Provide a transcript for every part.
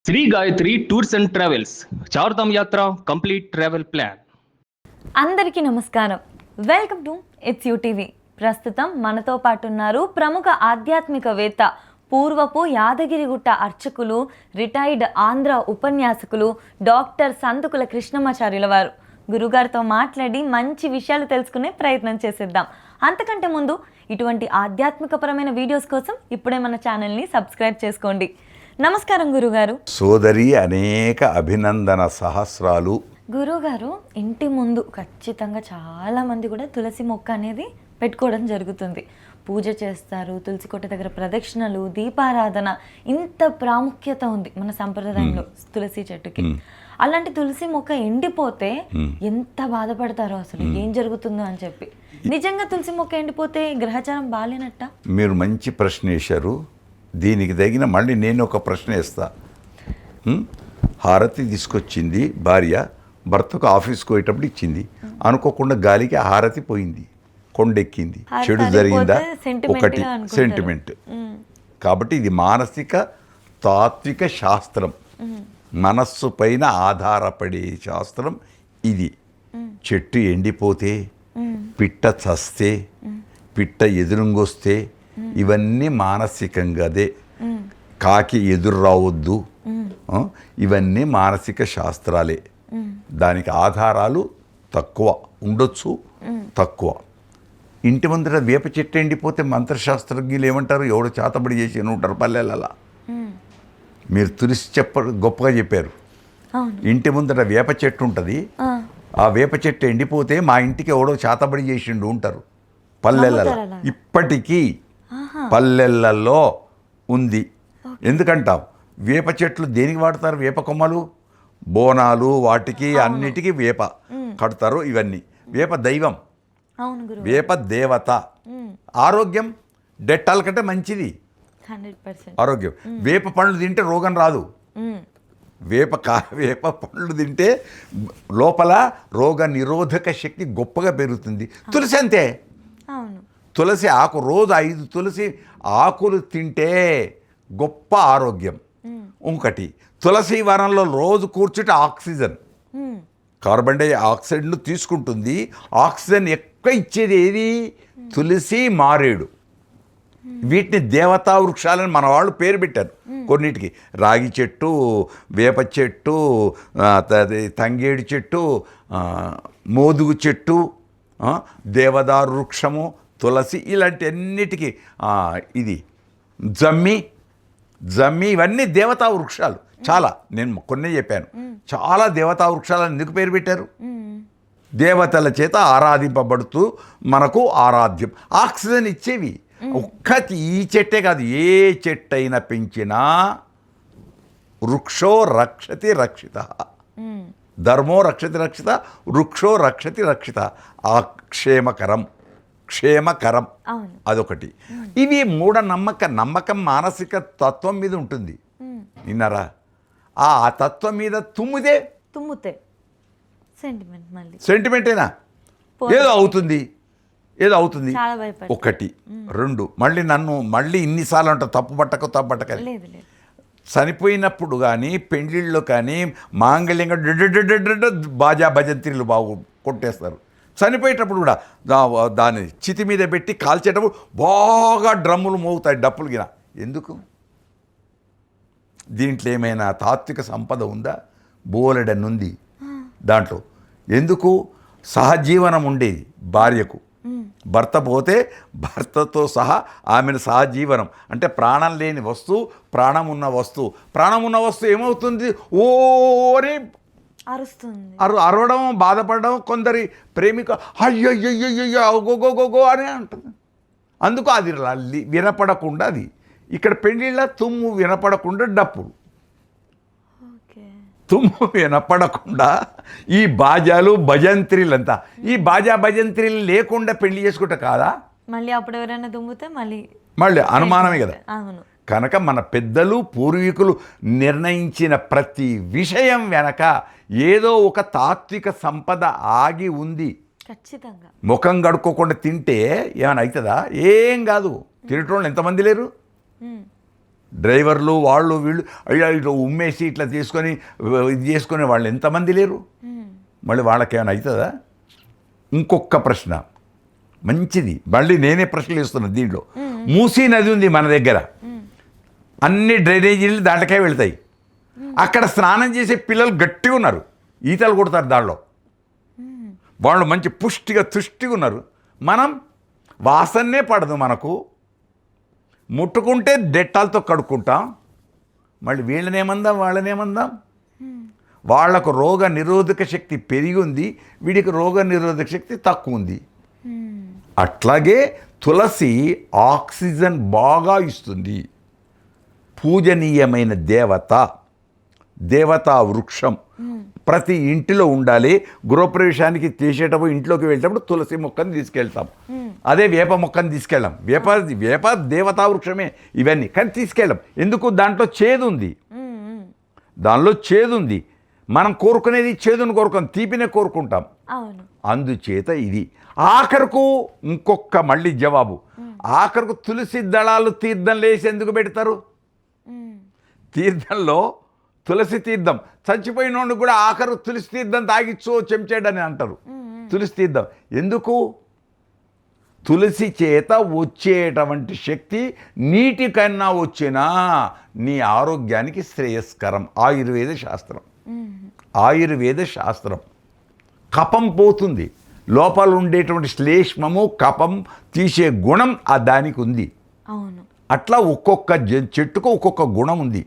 Shri Gayatri tours and travels Chardham యాత్ర complete travel plan. అందరికీ నమస్కారం. Welcome to it's U TV. ప్రస్తుతం మనతో పాటు ఉన్నారు ప్రముఖ ఆధ్యాత్మికవేత్త, పూర్వపు యాదగిరిగుట్ట అర్చకులు, రిటైర్డ్ ఆంధ్ర ఉపన్యాసకులు డాక్టర్ సందుకుల కృష్ణమాచార్యుల వారు. గురుగారితో మాట్లాడి మంచి విషయాలు తెలుసుకునే ప్రయత్నం చేసేద్దాం. అంతకంటే ముందు ఇటువంటి ఆధ్యాత్మికపరమైన వీడియోస్ కోసం ఇప్పుడే మన ఛానల్ని సబ్స్క్రైబ్ చేసుకోండి. నమస్కారం గురుగారు. సోదరి, అనేక అభినందన సహస్రాలు. గురుగారు, ఇంటి ముందు ఖచ్చితంగా చాలా మంది కూడా తులసి మొక్క అనేది పెట్టుకోవడం జరుగుతుంది. పూజ చేస్తారు, తులసి కోట దగ్గర ప్రదక్షిణలు, దీపారాధన, ఇంత ప్రాముఖ్యత ఉంది మన సంప్రదాయంలో తులసి చెట్టుకి. అలాంటి తులసి మొక్క ఎండిపోతే ఎంత బాధపడతారో, అసలు ఏం జరుగుతుందో అని చెప్పి. నిజంగా తులసి మొక్క ఎండిపోతే గ్రహచారం బాలేనట్ట? మీరు మంచి ప్రశ్న వేశారు. దీనికి తగిన మళ్ళీ నేను ఒక ప్రశ్న వేస్తా. హారతి తీసుకొచ్చింది భార్య, భర్తకు ఆఫీస్కి పోయేటప్పుడు ఇచ్చింది. అనుకోకుండా గాలికి ఆ హారతి పోయింది, కొండెక్కింది. చెడు జరిగిందా? ఒకటి సెంటిమెంట్. కాబట్టి ఇది మానసిక తాత్విక శాస్త్రం, మనస్సు పైన ఆధారపడే శాస్త్రం ఇది. చెట్టు ఎండిపోతే, పిట్ట చస్తే, పిట్ట ఎదురుంగొస్తే, ఇవన్నీ మానసికంగాదే. కాకి ఎదురు రావద్దు, ఇవన్నీ మానసిక శాస్త్రాలే. దానికి ఆధారాలు తక్కువ ఉండొచ్చు, తక్కువ. ఇంటి ముందర వేప చెట్టు ఎండిపోతే మంత్రశాస్త్రజ్ఞులు ఏమంటారు? ఎవడో చేతబడి చేసి ఉంటారు పల్లెలలో. మీరు తులసి గొప్పగా చెప్పారు. ఇంటి ముందర వేప చెట్టు ఉంటుంది, ఆ వేప చెట్టు ఎండిపోతే మా ఇంటికి ఎవడో చేతబడి చేసిండు ఉంటారు పల్లెలలో. ఇప్పటికీ పల్లెలలో ఉంది. ఎందుకంటాం? వేప చెట్లు దేనికి వాడతారు? వేప కొమ్మలు, బోనాలు, వాటికి అన్నిటికీ వేప కడతారు. ఇవన్నీ వేప దైవం, వేప దేవత. ఆరోగ్యం డెట్టాల కంటే మంచిది ఆరోగ్యం. వేప పండ్లు తింటే రోగం రాదు. వేప పండ్లు తింటే లోపల రోగ నిరోధక శక్తి గొప్పగా పెరుగుతుంది. తులసి అంతే. తులసి ఆకు, రోజు 5 తులసి ఆకులు తింటే గొప్ప ఆరోగ్యం. ఇంకటి, తులసి వనంలో రోజు కూర్చుంటే ఆక్సిజన్, కార్బన్ డైఆక్సైడ్ను తీసుకుంటుంది. ఆక్సిజన్ ఎక్కువ ఇచ్చేది ఏది? తులసి, మారేడు. వీటిని దేవతా వృక్షాలని మన వాళ్ళు పేరు పెట్టారు కొన్నిటికి. రాగి చెట్టు, వేప చెట్టు, తంగేడు చెట్టు, మోదుగు చెట్టు, దేవదారు వృక్షము, తులసి, ఇలాంటి అన్నిటికీ. ఇది జమ్మి, ఇవన్నీ దేవతా వృక్షాలు. చాలా, నేను కొన్ని చెప్పాను. చాలా దేవతా వృక్షాలను ఎందుకు పేరు పెట్టారు? దేవతల చేత ఆరాధింపబడుతూ మనకు ఆరాధ్యం, ఆక్సిజన్ ఇచ్చేవి. ఒక్కటి ఈ చెట్టే కాదు, ఏ చెట్టు అయినా పెంచినా వృక్షో రక్షతి రక్షిత, ధర్మో రక్షతి రక్షిత, వృక్షో రక్షతి రక్షిత. ఆ క్షేమకరం అదొకటి. ఇవి నమ్మకం మానసిక తత్వం మీద ఉంటుంది. విన్నారా? ఆ తత్వం మీద తుమ్మితే సెంటిమెంటేనా? ఏదో అవుతుంది. ఒకటి. 2, మళ్ళీ ఇన్నిసార్లు అంట తప్పు పట్టక చనిపోయినప్పుడు కానీ, పెండ్లిళ్ళు కానీ, మాంగళ్యంగా బాజా భజంత్రీలు కొట్టేస్తారు. చనిపోయేటప్పుడు కూడా దాన్ని చితి మీద పెట్టి కాల్చేటప్పుడు బాగా డ్రమ్ములు మోగుతాయి, డప్పులు గిన. ఎందుకు? దీంట్లో ఏమైనా తాత్విక సంపద ఉందా? బోలెడనుంది దాంట్లో. ఎందుకు? సహజీవనం ఉండేది భార్యకు. భర్త పోతే భర్తతో సహా ఆమెను సహజీవనం అంటే ప్రాణం లేని వస్తువు, ప్రాణం ఉన్న వస్తువు ఏమవుతుంది? ఓ అని అరవడం, బాధపడడం. కొందరి ప్రేమిక అయ్యో గోగో అని అంటుంది. అందుకు అది వినపడకుండా, అది ఇక్కడ పెళ్ళిళ్ళ తుమ్ము వినపడకుండా డప్పులు, తుమ్ము వినపడకుండా ఈ బాజాలు భజంత్రీలంతా. ఈ బాజా భజంత్రీలు లేకుండా పెళ్లి చేసుకుంటే కాదా? మళ్ళీ అప్పుడు ఎవరైనా తుమ్మితే మళ్ళీ అనుమానమే కదా. కనుక మన పెద్దలు, పూర్వీకులు నిర్ణయించిన ప్రతి విషయం వెనక ఏదో ఒక తాత్విక సంపద ఆగి ఉంది. ఖచ్చితంగా. ముఖం కడుక్కోకుండా తింటే ఏమైనా అవుతుందా? ఏం కాదు. తినేటోళ్ళు ఎంతమంది లేరు? డ్రైవర్లు వాళ్ళు వీళ్ళు అయ్యా ఇట్లా ఉమ్మేసి ఇట్లా తీసుకొని ఇది చేసుకునే వాళ్ళు ఎంతమంది లేరు? మళ్ళీ వాళ్ళకేమైనా అవుతుందా? ఇంకొక ప్రశ్న మంచిది, మళ్ళీ నేనే ప్రశ్నలు ఇస్తున్నాను దీంట్లో. మూసీ నది ఉంది మన దగ్గర, అన్ని డ్రైనేజీలు దాంట్లోకే వెళ్తాయి. అక్కడ స్నానం చేసే పిల్లలు గట్టిగా ఉన్నారు, ఈతలు కొడతారు దానిలో, వాళ్ళు మంచి పుష్టిగా తుష్టిగా ఉన్నారు. మనం వాసనే పడదు, మనకు ముట్టుకుంటే డెట్టాలతో కడుక్కుంటాం. మళ్ళీ వీళ్ళనేమందాం వాళ్ళనేమందాం. వాళ్లకు రోగ నిరోధక శక్తి పెరిగి ఉంది, వీడికి రోగ నిరోధక శక్తి తక్కువ ఉంది. అట్లాగే తులసి ఆక్సిజన్ బాగా ఇస్తుంది. పూజనీయమైన దేవతా వృక్షం ప్రతి ఇంటిలో ఉండాలి. గృహప్రవేశానికి చేసేటప్పుడు ఇంట్లోకి వెళ్ళేటప్పుడు తులసి మొక్కను తీసుకెళ్తాం, అదే వేప మొక్కను తీసుకెళ్ళాం. వేప దేవతా వృక్షమే ఇవన్నీ, కానీ తీసుకెళ్ళాం ఎందుకు? దాంట్లో చేదు ఉంది, దానిలో చేదు ఉంది. మనం కోరుకునేది చేదును కోరుకుంటాం, తీపినే కోరుకుంటాం. అందుచేత ఇది ఆఖరుకు ఇంకొక మళ్ళీ జవాబు, ఆఖరుకు తులసి దళాలు తీర్థంలో వేసి ఎందుకు పెడతారు? తీర్థంలో తులసి తీర్థం, చచ్చిపోయినోడు కూడా ఆఖరు తులసి తీర్థం తాగిచ్చో చెంచాడని అంటారు. తులసి తీర్థం ఎందుకు? తులసి చేత వచ్చేటువంటి శక్తి నీటి కన్నా వచ్చినా నీ ఆరోగ్యానికి శ్రేయస్కరం. ఆయుర్వేద శాస్త్రం కఫం పోతుంది, లోపల ఉండేటువంటి శ్లేష్మము కఫం తీసే గుణం ఆ దానికి ఉంది. అట్లా ఒక్కొక్క చెట్టుకు ఒక్కొక్క గుణం ఉంది,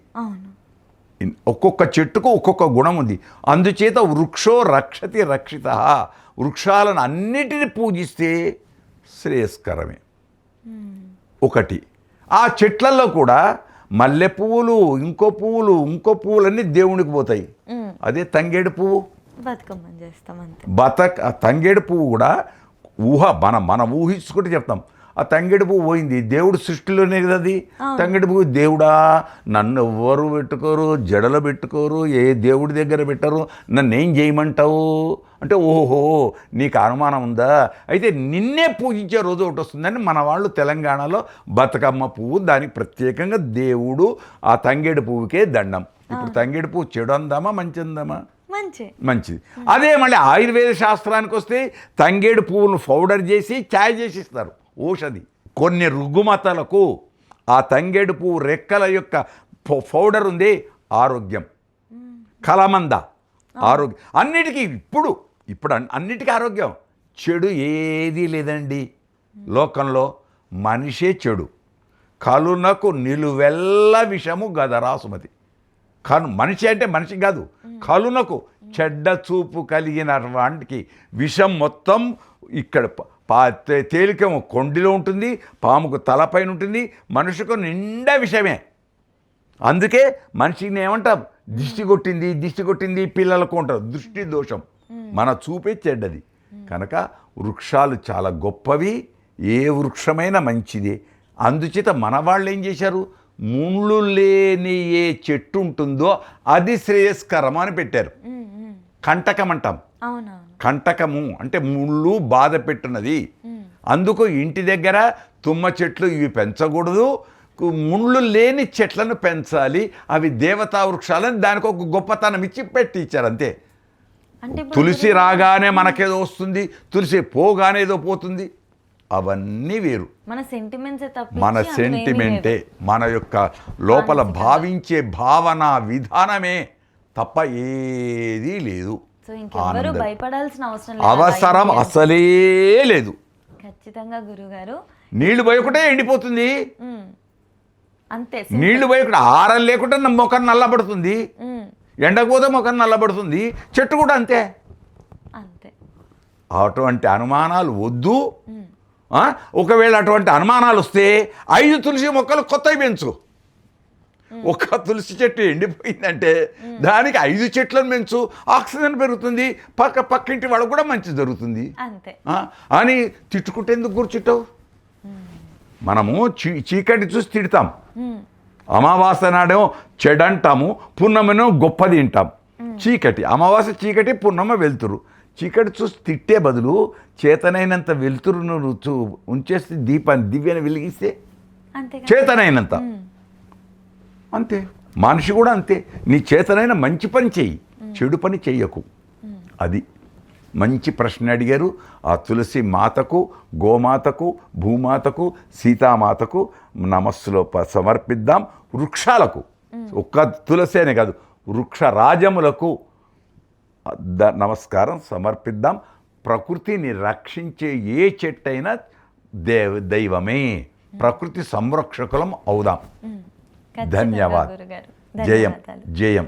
ఒక్కొక్క చెట్టుకు ఒక్కొక్క గుణం ఉంది. అందుచేత వృక్షో రక్షతి రక్షిత, వృక్షాలను అన్నిటిని పూజిస్తే శ్రేయస్కరమే. ఒకటి ఆ చెట్లలో కూడా మల్లె పువ్వులు, ఇంకో పువ్వులన్నీ దేవునికి పోతాయి. అదే తంగేడు పువ్వు తంగేడు పువ్వు కూడా మనం ఊహించుకుంటే చెప్తాం. ఆ తంగేడు పువ్వు పోయింది, దేవుడు సృష్టిలోనే కదా అది. తంగేడు పువ్వు దేవుడా నన్ను ఎవ్వరు పెట్టుకోరు, జడలో పెట్టుకోరు, ఏ దేవుడి దగ్గర పెట్టరు, నన్ను ఏం చేయమంటావు అంటే, ఓహో నీకు అనుమానం ఉందా, అయితే నిన్నే పూజించే రోజు ఒకటి వస్తుందని మన వాళ్ళు తెలంగాణలో బతుకమ్మ పువ్వు, దానికి ప్రత్యేకంగా దేవుడు ఆ తంగేడు పువ్వుకే దండం. ఇప్పుడు తంగేడు పువ్వు చెడు అందామా మంచి అందామా? మంచిది. అదే మళ్ళీ ఆయుర్వేద శాస్త్రానికి వస్తే తంగేడు పువ్వును పౌడర్ చేసి ఛాయ్ చేసి ఇస్తారు, ఔషధి. కొన్ని రుగ్గుమతలకు ఆ తంగేడు పువ్వు రెక్కల యొక్క పౌడర్ ఉంది, ఆరోగ్యం. కలమంద ఆరోగ్యం, అన్నిటికీ ఇప్పుడు అన్నిటికీ ఆరోగ్యం. చెడు ఏదీ లేదండి లోకంలో, మనిషే చెడు. కలునకు నిలువెల్ల విషము గదరా సుమతి. మనిషి అంటే మనిషి కాదు, కలునకు చెడ్డ చూపు కలిగిన వాటికి విషం మొత్తం ఇక్కడ తేలికేమో కొండిలో ఉంటుంది, పాముకు తలపైన ఉంటుంది, మనిషికి నిండా విషమే. అందుకే మనిషిని ఏమంటాం, దిష్టి కొట్టింది పిల్లలకు ఉంటారు, దృష్టి దోషం. మన చూపే చెడ్డది. కనుక వృక్షాలు చాలా గొప్పవి, ఏ వృక్షమైనా మంచిదే. అందుచేత మన వాళ్ళు ఏం చేశారు, ముళ్ళు లేని ఏ చెట్టు ఉంటుందో అది శ్రేయస్కరం అని పెట్టారు. కంటకం అంటాం, కంటకము అంటే ముళ్ళు బాధ పెట్టున్నది. అందుకు ఇంటి దగ్గర తుమ్మ చెట్లు ఇవి పెంచకూడదు, ముళ్ళు లేని చెట్లను పెంచాలి, అవి దేవతా వృక్షాలని దానికి ఒక గొప్పతనం ఇచ్చి పెట్టి ఇచ్చారు అంతే. తులసి రాగానే మనకేదో వస్తుంది, తులసి పోగానే ఏదో పోతుంది, అవన్నీ వేరు. మన సెంటిమెంటే, మన యొక్క లోపల భావించే భావన విధానమే తప్ప ఏదీ లేదు. అవసరం అసలే లేదు. ఖచ్చితంగా గురుగారు, నీళ్లు పోయకుండా ఎండిపోతుంది, అంతే. నీళ్లు పోయకుండా ఆరం లేకుండా మొఖం నల్లబడుతుంది, ఎండకపోతే మొఖం నల్లబడుతుంది, చెట్టు కూడా అంతే. అటువంటి అనుమానాలు వద్దు. ఒకవేళ అటువంటి అనుమానాలు వస్తే 5 తులసి మొక్కలు కొత్తవి పెంచు. ఒక తులసి చెట్టు ఎండిపోయిందంటే దానికి 5 చెట్లను పెంచు, ఆక్సిజన్ పెరుగుతుంది, పక్కింటి వాళ్ళకు కూడా మంచి జరుగుతుంది అని తిట్టుకుంటే ఎందుకు కూర్చుంటావు? మనము చీకటి చూసి తిడతాం, అమావాస్య నాడేమో చెడంటాము, పున్నమేమో గొప్పది వింటాం. చీకటి అమావాస్య చీకటి, పున్నమ వెలుతురు. చీకటి చూసి తిట్టే బదులు చేతనైనంత వెలుతురును ఉంచేస్తే దివ్యాన్ని వెలిగిస్తే చేతనైనంత అంతే. మనిషి కూడా అంతే. నీ చేతనైన మంచి పని చెయ్యి, చెడు పని చెయ్యకు. అది మంచి ప్రశ్న అడిగారు. ఆ తులసి మాతకు, గోమాతకు, భూమాతకు, సీతామాతకు నమస్సులో సమర్పిద్దాం. వృక్షాలకు, ఒక్క తులసి అనే కాదు, వృక్షరాజములకు నమస్కారం సమర్పిద్దాం. ప్రకృతిని రక్షించే ఏ చెట్టైనా దైవమే. ప్రకృతి సంరక్షకులం అవుదాం. ధన్యవాదాలు. జయం జయం.